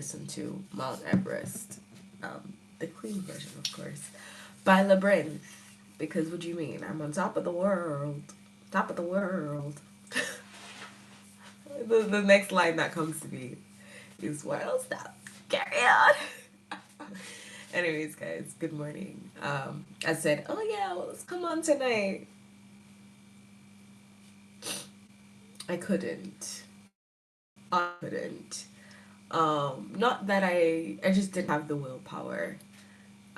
listen to Mount Everest, the clean version, of course, by Labyrinth. Because what do you mean? I'm on top of the world. Top of the world. The next line that comes to me is, "What else stop? Carry on." Anyways, guys, good morning. I said, oh yeah, well, let's come on tonight. I couldn't. I couldn't. Not that I just didn't have the willpower.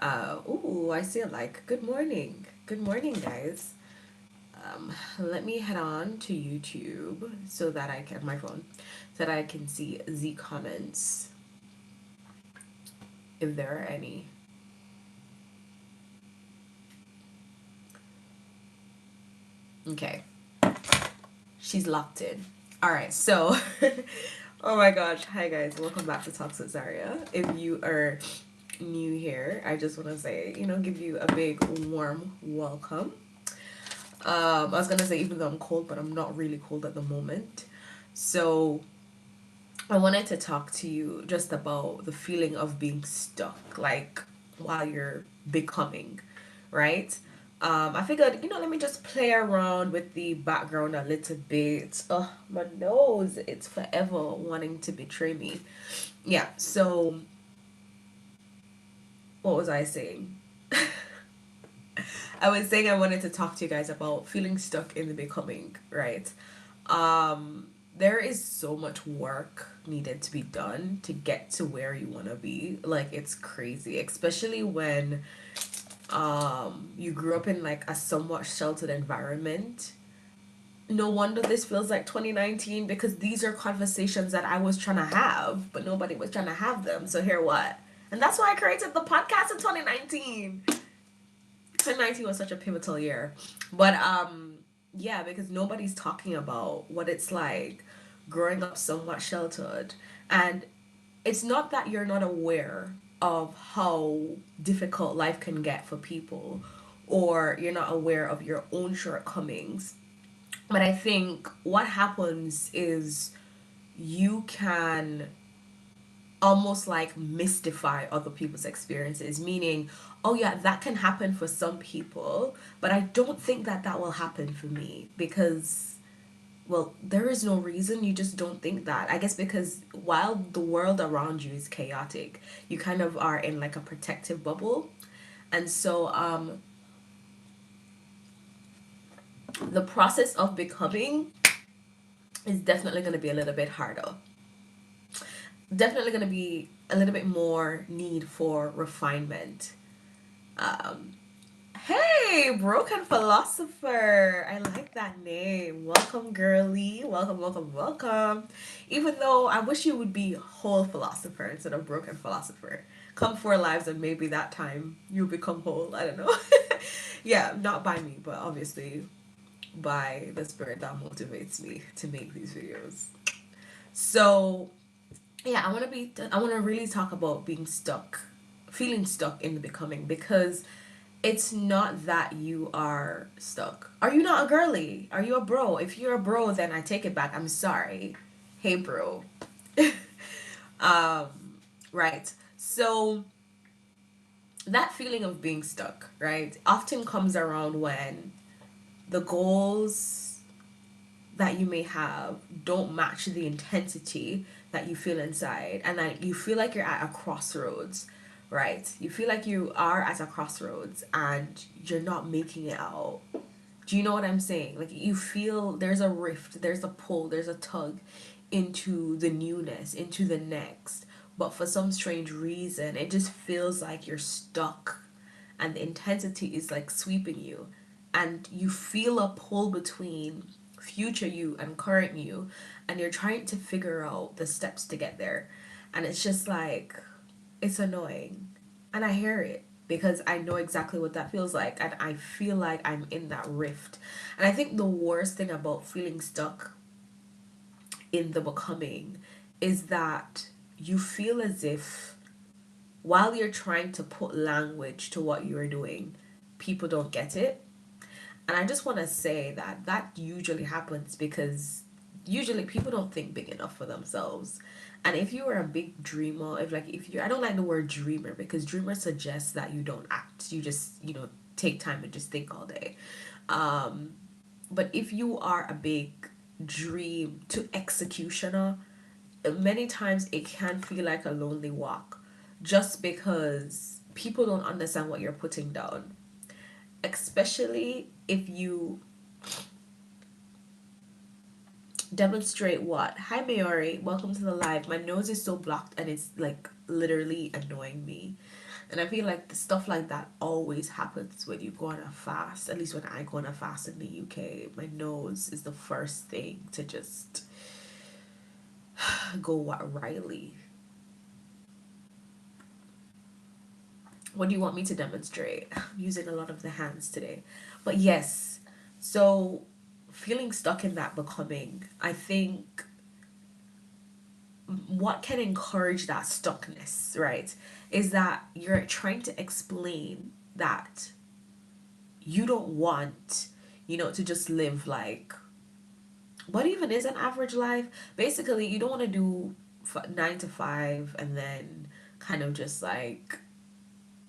Ooh, I see a like. Good morning. Good morning, guys. Let me head on to YouTube so that I can, my phone, so that I can see the comments if there are any. Okay. She's locked in. All right, so, oh my gosh. Hi, guys. Welcome back to Talks with Zharia. If you are new here, I just want to say, give you a big warm welcome. I was going to say, even though I'm cold, but I'm not really cold at the moment. So, I wanted to talk to you just about the feeling of being stuck, like while you're becoming, right? I figured, let me just play around with the background a little bit. Oh, my nose, it's forever wanting to betray me. Yeah, so what was I saying? I was saying I wanted to talk to you guys about feeling stuck in the becoming, right? There is so much work needed to be done to get to where you want to be. Like, it's crazy, especially when you grew up in like a somewhat sheltered environment. No wonder this feels like 2019, because these are conversations that I was trying to have, but nobody was trying to have them. So here what? And that's why I created the podcast in 2019. 2019 was such a pivotal year. But yeah, because nobody's talking about what it's like growing up somewhat sheltered. And it's not that you're not aware of how difficult life can get for people, or you're not aware of your own shortcomings. But I think what happens is you can almost like mystify other people's experiences, meaning, oh yeah, that can happen for some people, but I don't think that that will happen for me because, well, there is no reason. You just don't think that. I guess because while the world around you is chaotic, you kind of are in like a protective bubble. And so the process of becoming is definitely going to be a little bit harder. Definitely going to be a little bit more need for refinement. Um, Hey, Broken Philosopher. I like that name. Welcome, girly. Welcome, welcome, welcome. Even though I wish you would be Whole Philosopher instead of Broken Philosopher. Come 4 lives and maybe that time you become whole. I don't know. Yeah, not by me, but obviously by the spirit that motivates me to make these videos. So, yeah, I want to really talk about being stuck, feeling stuck in the becoming, because it's not that you are stuck. Are you not a girly? Are you a bro? If you're a bro, then I take it back. I'm sorry. Hey, bro. um, right. So that feeling of being stuck, right, often comes around when the goals that you may have don't match the intensity that you feel inside, and that you feel like you're at a crossroads, right? You feel like you are at a crossroads and you're not making it out. Do you know what I'm saying? Like, you feel there's a rift, there's a pull, there's a tug into the newness, into the next. But for some strange reason, it just feels like you're stuck and the intensity is like sweeping you. And you feel a pull between future you and current you, and you're trying to figure out the steps to get there. And it's just like, it's annoying. And I hear it because I know exactly what that feels like. And I feel like I'm in that rift. And I think the worst thing about feeling stuck in the becoming is that you feel as if while you're trying to put language to what you're doing, people don't get it. And I just want to say that that usually happens because usually people don't think big enough for themselves. And if you are a big dreamer, if you I don't like the word dreamer because dreamer suggests that you don't act. You just, take time and just think all day. Um but if you are a big dream to executioner, many times it can feel like a lonely walk just because people don't understand what you're putting down, especially if you demonstrate what. Hi Mayori, welcome to the live. My nose is so blocked and it's like literally annoying me. And I feel like the stuff like that always happens when you go on a fast. At least when I go on a fast in the UK, my nose is the first thing to just go Riley. What do you want me to demonstrate? I'm using a lot of the hands today. But yes, so feeling stuck in that becoming, I think what can encourage that stuckness, right, is that you're trying to explain that you don't want, to just live like, what even is an average life? Basically, you don't want to do 9 to 5 and then kind of just like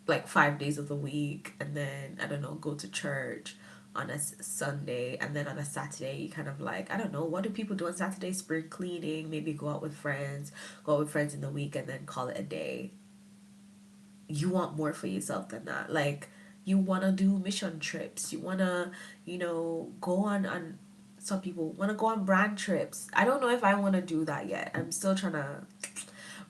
5 days of the week and then I don't know, go to church on a Sunday and then on a Saturday you kind of like, I don't know, what do people do on Saturday? Spring cleaning, maybe go out with friends in the week and then call it a day. You want more for yourself than that. Like you want to do mission trips. You want to, go on some people want to go on brand trips. I don't know if I want to do that yet. I'm still trying to,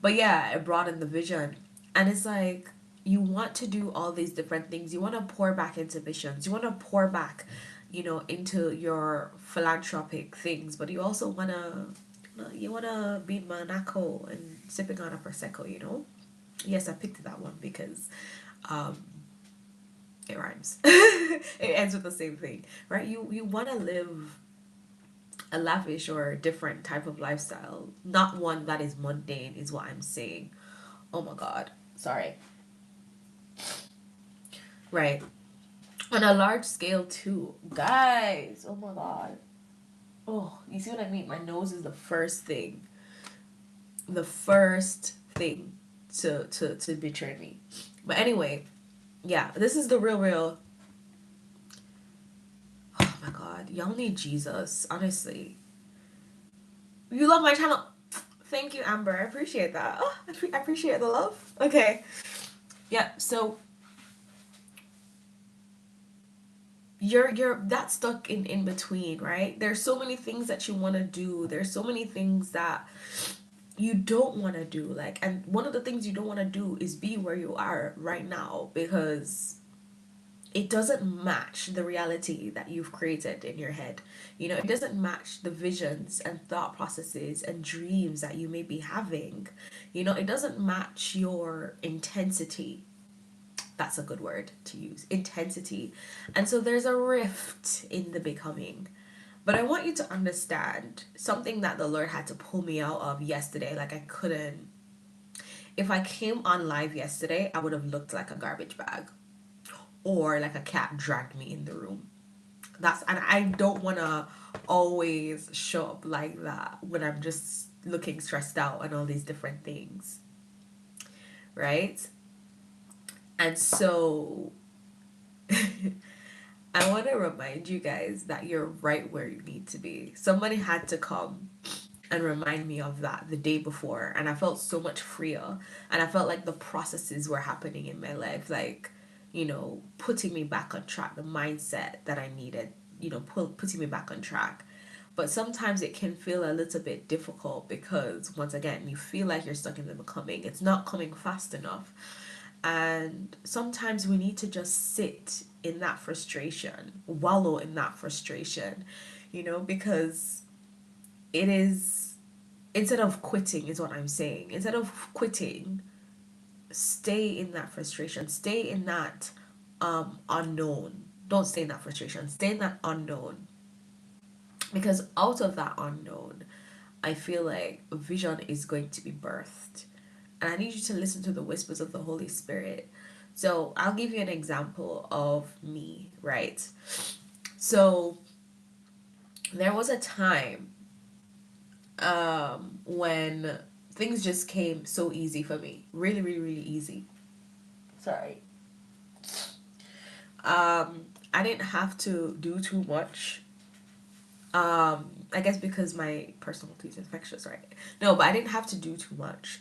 but yeah, it broadened the vision. And it's like you want to do all these different things. You want to pour back into missions. You want to pour back, into your philanthropic things, but you also want to be in Monaco and sipping on a prosecco. Yes, I picked that one because um it rhymes. It ends with the same thing, right? You want to live a lavish or different type of lifestyle, not one that is mundane, is what I'm saying. Oh my god. Sorry. Right. On a large scale too. Guys, oh my god. Oh, you see what I mean? My nose is the first thing. The first thing to betray me. But anyway, yeah, this is the real. Oh my god. Y'all need Jesus, honestly. You love my channel. Thank you, Amber. I appreciate that. Oh, I appreciate the love. Okay. Yeah, so you're that stuck in between, right? There's so many things that you want to do. There's so many things that you don't want to do. Like, and one of the things you don't want to do is be where you are right now because it doesn't match the reality that you've created in your head. It doesn't match the visions and thought processes and dreams that you may be having. It doesn't match your intensity. That's a good word to use, intensity. And so there's a rift in the becoming. But I want you to understand something that the Lord had to pull me out of yesterday. Like, I couldn't, if I came on live yesterday, I would have looked like a garbage bag or like a cat dragged me in the room. And I don't want to always show up like that when I'm just looking stressed out and all these different things. Right? And so I want to remind you guys that you're right where you need to be. Somebody had to come and remind me of that the day before, and I felt so much freer, and I felt like the processes were happening in my life, like, putting me back on track, the mindset that I needed, putting me back on track. But sometimes it can feel a little bit difficult because, once again, you feel like you're stuck in the becoming. It's not coming fast enough. And sometimes we need to just sit in that frustration, wallow in that frustration, because it is, instead of quitting, is what I'm saying. Instead of quitting, stay in that frustration, stay in that unknown. Don't stay in that frustration, stay in that unknown. Because out of that unknown, I feel like a vision is going to be birthed. And I need you to listen to the whispers of the Holy Spirit. So I'll give you an example of me, right? So there was a time when things just came so easy for me. Really, really, really easy. Sorry. I didn't have to do too much. I guess because my personality is infectious, right? No, but I didn't have to do too much.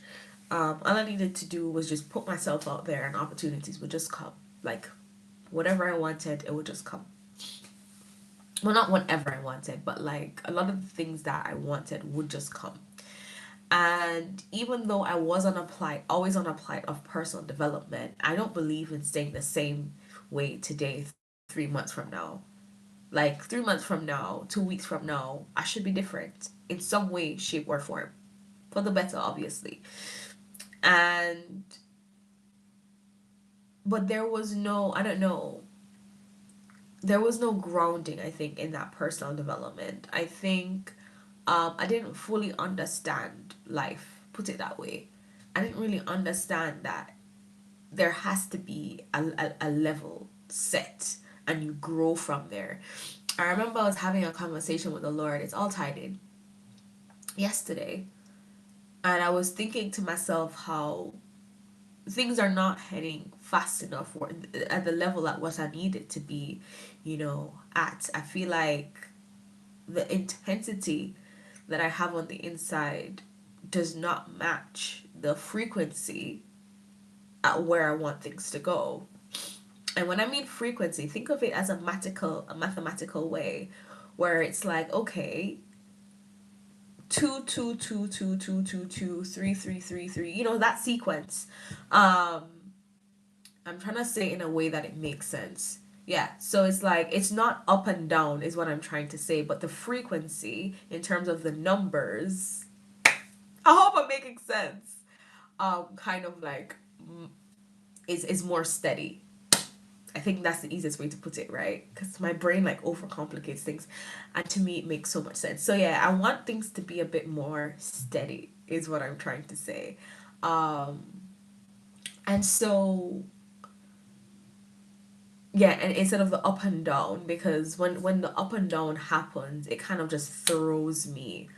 All I needed to do was just put myself out there and opportunities would just come. Like, whatever I wanted, it would just come. Well, not whatever I wanted, but like a lot of the things that I wanted would just come. And even though I was on a plight, always on a plight of personal development, I don't believe in staying the same way today, 3 months from now. Like 3 months from now, 2 weeks from now, I should be different in some way, shape, or form. For the better, obviously. And, but there was no, I don't know, there was no grounding, I think, in that personal development. I think I didn't fully understand life, put it that way. I didn't really understand that there has to be a level set and you grow from there. I remember I was having a conversation with the Lord, it's all tied in, yesterday. And I was thinking to myself how things are not heading fast enough or at the level at what I need it to be, at. I feel like the intensity that I have on the inside does not match the frequency at where I want things to go. And when I mean frequency, think of it as a mathematical way where it's like, okay, two, two, two, two, two, two, two, three, three, three, three, that sequence. Um, I'm trying to say it in a way that it makes sense. Yeah, so it's like it's not up and down is what I'm trying to say, but the frequency in terms of the numbers, I hope I'm making sense. Kind of like is more steady. I think that's the easiest way to put it, right? Because my brain like overcomplicates things, and to me it makes so much sense. So yeah, I want things to be a bit more steady, is what I'm trying to say. Um, and so yeah, and instead of the up and down, because when the up and down happens, it kind of just throws me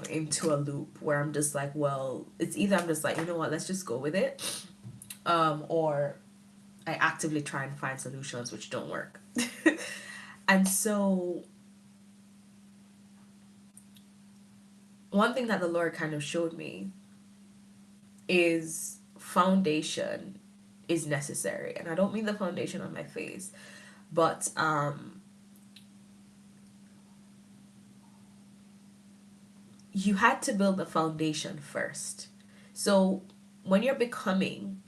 into a loop where I'm just like, well, it's either I'm just like, you know what, let's just go with it, or I actively try and find solutions which don't work. And so one thing that the Lord kind of showed me is foundation is necessary. And I don't mean the foundation on my face, but you had to build the foundation first. So when you're becoming,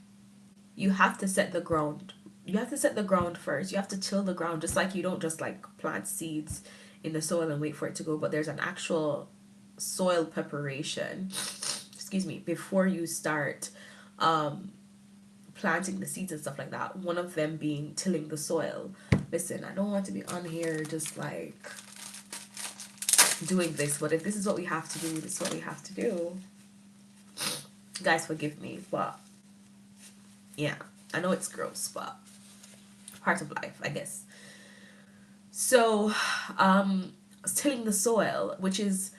you have to set the ground. You have to set the ground first. You have to till the ground, just like you don't just like plant seeds in the soil and wait for it to grow, but there's an actual soil preparation, excuse me, before you start um, planting the seeds and stuff like that. One of them being tilling the soil. Listen, I don't want to be on here just like doing this, but if this is what we have to do, this is what we have to do. Guys, forgive me, but yeah, I know it's gross, but part of life, I guess. So, tilling the soil, which is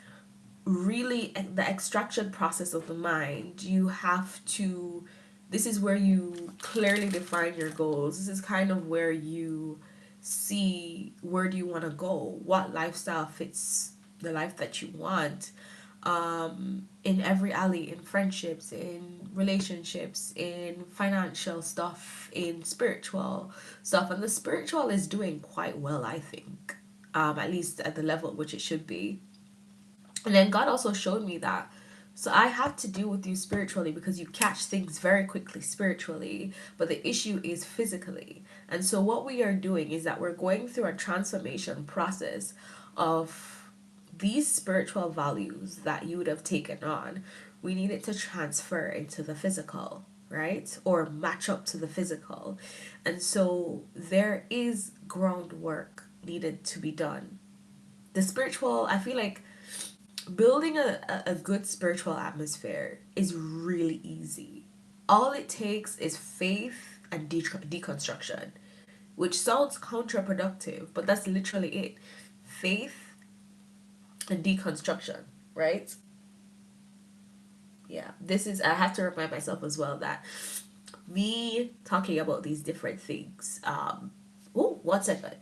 really the extraction process of the mind. You have to, this is where you clearly define your goals. This is kind of where you see where do you want to go, what lifestyle fits the life that you want, in every alley, in friendships, in relationships, in financial stuff, in spiritual stuff. And the spiritual is doing quite well, I think, at least at the level at which it should be. And then God also showed me that. So I have to deal with you spiritually because you catch things very quickly spiritually, but the issue is physically. And so what we are doing is that we're going through a transformation process of these spiritual values that you would have taken on. We need it to transfer into the physical, right? Or match up to the physical. And so there is groundwork needed to be done. The spiritual, I feel like building a good spiritual atmosphere is really easy. All it takes is faith and deconstruction, which sounds counterproductive, but that's literally it. Faith and deconstruction, right? Yeah, this is, I have to remind myself as well that me talking about these different things. Oh, 1 second.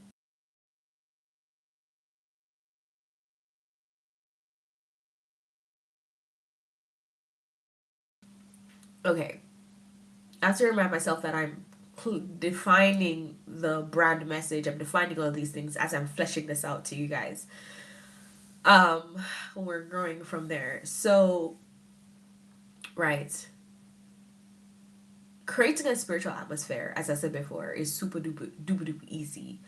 Okay, I have to remind myself that I'm defining the brand message. I'm defining all these things as I'm fleshing this out to you guys. Um, we're growing from there. So, right, creating a spiritual atmosphere, as I said before, is super duper duper duper easy,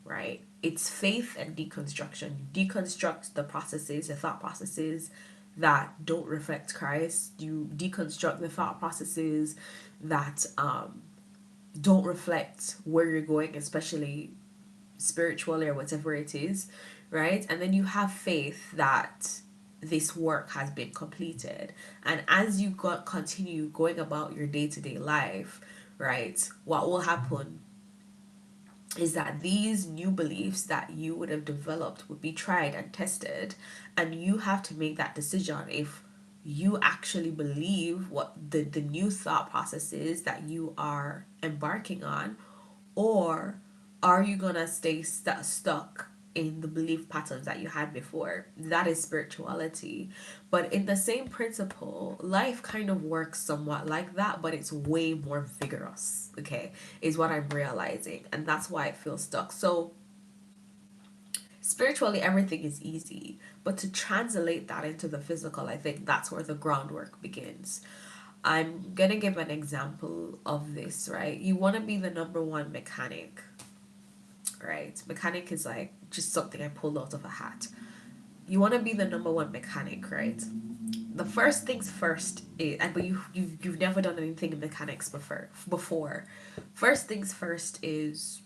right? It's faith and deconstruction. You deconstruct the processes, the thought processes that don't reflect Christ. You deconstruct the thought processes that don't reflect where you're going, especially spiritually or whatever it is, right? And then you have faith that this work has been completed. And as you continue going about your day to day life, right, what will happen is that these new beliefs that you would have developed would be tried and tested, and you have to make that decision if you actually believe what the new thought process is that you are embarking on, or are you gonna stay stuck in the belief patterns that you had before? That is spirituality. But in the same principle, life kind of works somewhat like that, but it's way more vigorous, okay? Is what I'm realizing. And that's why it feels stuck. So, spiritually, everything is easy. But to translate that into the physical, I think that's where the groundwork begins. I'm gonna give an example of this, right? You wanna be the number one mechanic, right? Mechanic is like just something I pulled out of a hat. You want to be the number one mechanic, right? The first things first is, and but you've never done anything in mechanics before. First things first is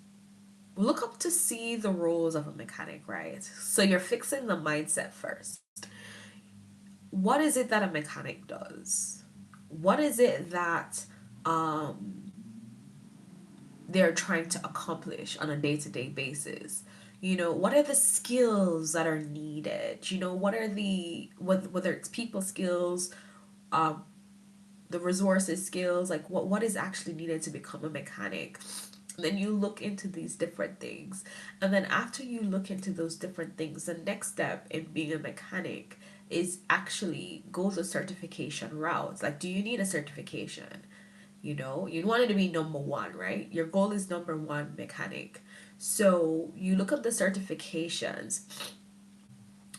look up to see the roles of a mechanic, right? So you're fixing the mindset first. What is it that a mechanic does? What is it that um they're trying to accomplish on a day-to-day basis? You know, what are the skills that are needed? You know, what are the, whether it's people skills, um the resources skills, like what is actually needed to become a mechanic? Then you look into these different things, and then after you look into those different things, the next step in being a mechanic is actually go the certification route. Like, do you need a certification? You know, you want it to be number one, right? Your goal is number one mechanic. So you look up the certifications,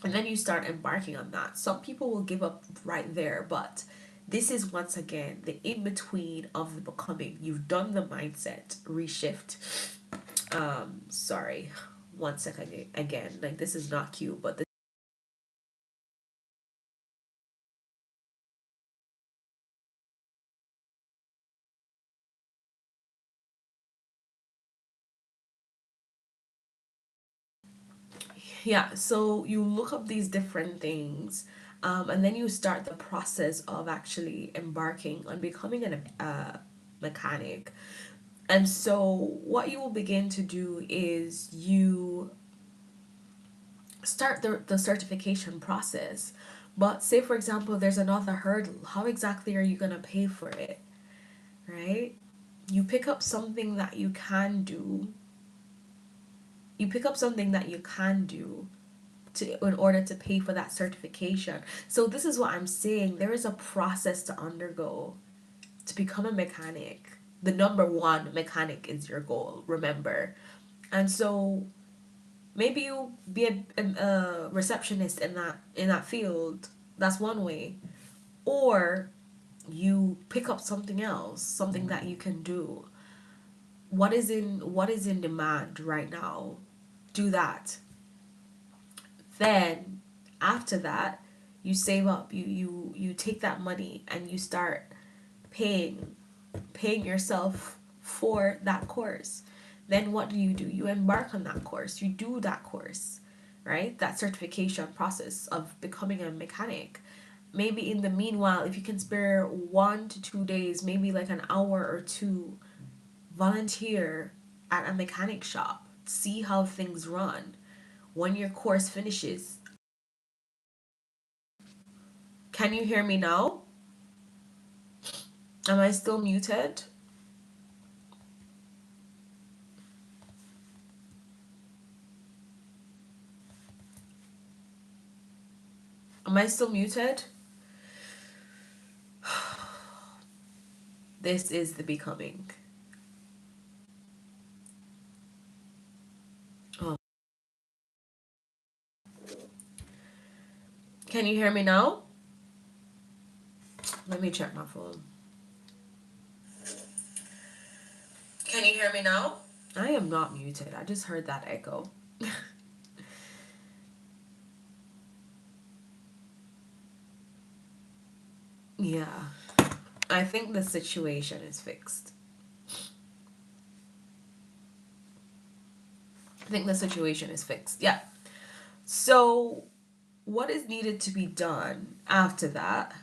and then you start embarking on that. Some people will give up right there, but this is once again the in between of the becoming. You've done the mindset reshift. Sorry, 1 second again. Like, this is not cute, but yeah, so you look up these different things, and then you start the process of actually embarking on becoming a mechanic. And so what you will begin to do is you start the certification process. But say, for example, there's another hurdle. How exactly are you going to pay for it, right? You pick up something that you can do. You pick up something that you can do to, in order to pay for that certification. So this is what I'm saying. There is a process to undergo to become a mechanic. The number one mechanic is your goal, remember. And so maybe you be a receptionist in that field. That's one way. Or you pick up something else, something that you can do. What is in demand right now? Do that. Then after that, you save up. You take that money and you start paying paying yourself for that course. Then what do? You embark on that course. You do that course, right? That certification process of becoming a mechanic. Maybe in the meanwhile, if you can spare 1 to 2 days, maybe like an hour or two, volunteer at a mechanic shop. See how things run. When your course finishes, can you hear me now? Am I still muted? Am I still muted? This is the becoming. Oh. Can you hear me now? Let me check my phone. Can you hear me now? I am not muted. I just heard that echo. Yeah. I think the situation is fixed. I think the situation is fixed. Yeah. So, what is needed to be done after that?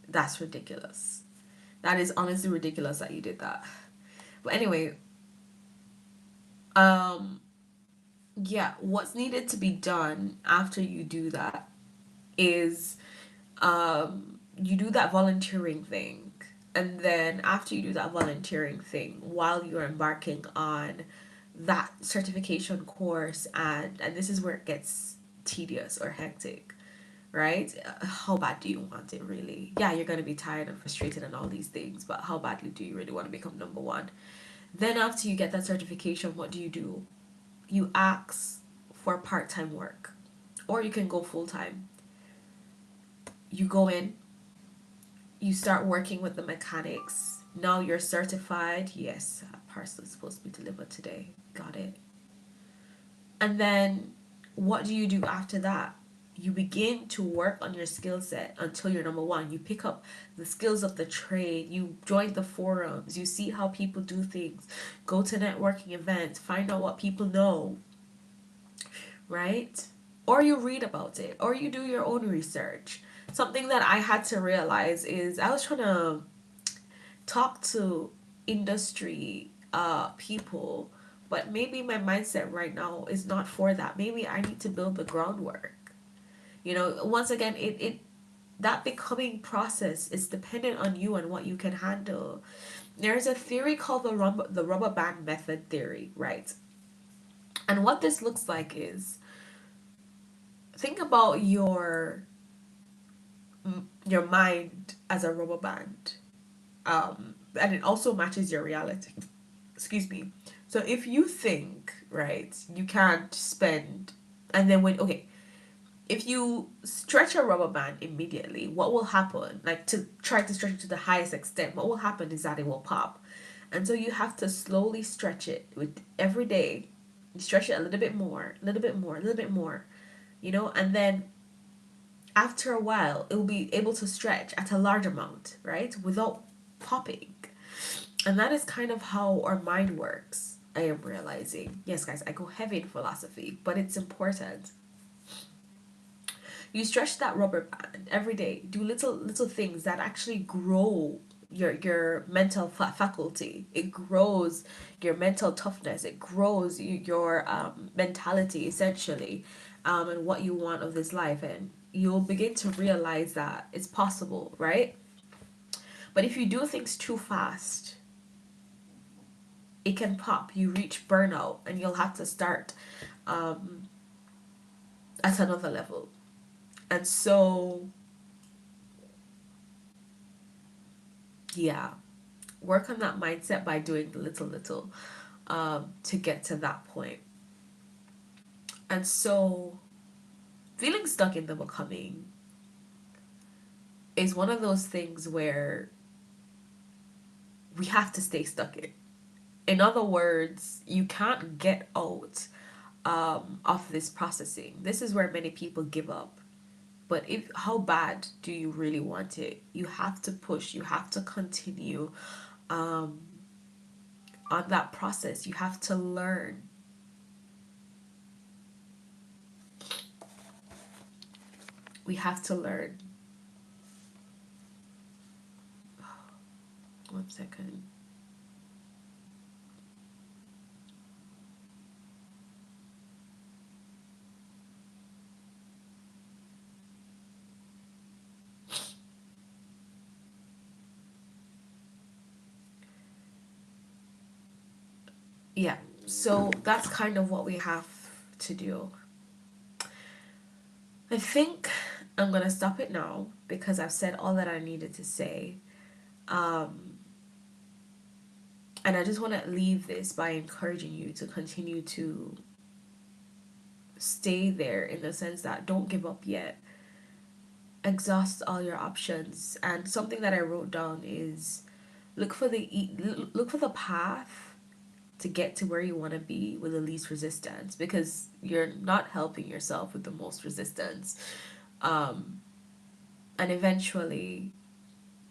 That's ridiculous. That is honestly ridiculous that you did that. But anyway, um, yeah, what's needed to be done after you do that is you do that volunteering thing. And then after you do that volunteering thing, while you're embarking on that certification course, and this is where it gets tedious or hectic, right? How bad do you want it really? Yeah, you're going to be tired and frustrated and all these things, but how badly do you really want to become number one? Then after you get that certification, what do? You ask for part-time work, or you can go full-time. You go in, you start working with the mechanics. Now you're certified. Yes, a parcel is supposed to be delivered today. Got it. And then what do you do after that? You begin to work on your skill set until you're number one. You pick up the skills of the trade. You join the forums. You see how people do things. Go to networking events. Find out what people know, right? Or you read about it. Or you do your own research. Something that I had to realize is I was trying to talk to industry people, but maybe my mindset right now is not for that. Maybe I need to build the groundwork. Once again, it that becoming process is dependent on you and what you can handle. There's a theory called the rubber band method theory, right? And what this looks like is, think about your mind as a rubber band, and it also matches your reality. Excuse me. So if you think, right, you can't spend, and then if you stretch a rubber band immediately, what will happen? Like, to try to stretch it to the highest extent, what will happen is that it will pop. And so you have to slowly stretch it with every day. You stretch it a little bit more, a little bit more, a little bit more, and then after a while, it will be able to stretch at a large amount, right? Without popping. And that is kind of how our mind works. I am realizing. Yes, guys, I go heavy in philosophy, but it's important. You stretch that rubber band every day. Do little things that actually grow your mental faculty. It grows your mental toughness. It grows your mentality, essentially, and what you want of this life. And you'll begin to realize that it's possible, right? But if you do things too fast, it can pop. You reach burnout, and you'll have to start um, at another level. And so, yeah, work on that mindset by doing the little to get to that point. And so, feeling stuck in the becoming is one of those things where we have to stay stuck in. In other words, you can't get out of this processing. This is where many people give up. But if how bad do you really want it? You have to push. You have to continue um, on that process. You have to learn. We have to learn. 1 second. Yeah, so that's kind of what we have to do. I think I'm gonna stop it now because I've said all that I needed to say. Um, and I just want to leave this by encouraging you to continue to stay there in the sense that don't give up yet. Exhaust all your options. And something that I wrote down is look for the path to get to where you want to be with the least resistance, because you're not helping yourself with the most resistance. Um, and eventually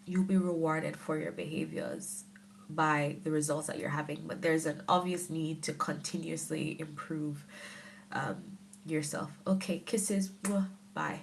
you'll be rewarded for your behaviors by the results that you're having, but there's an obvious need to continuously improve yourself. Okay, kisses. Mwah, bye.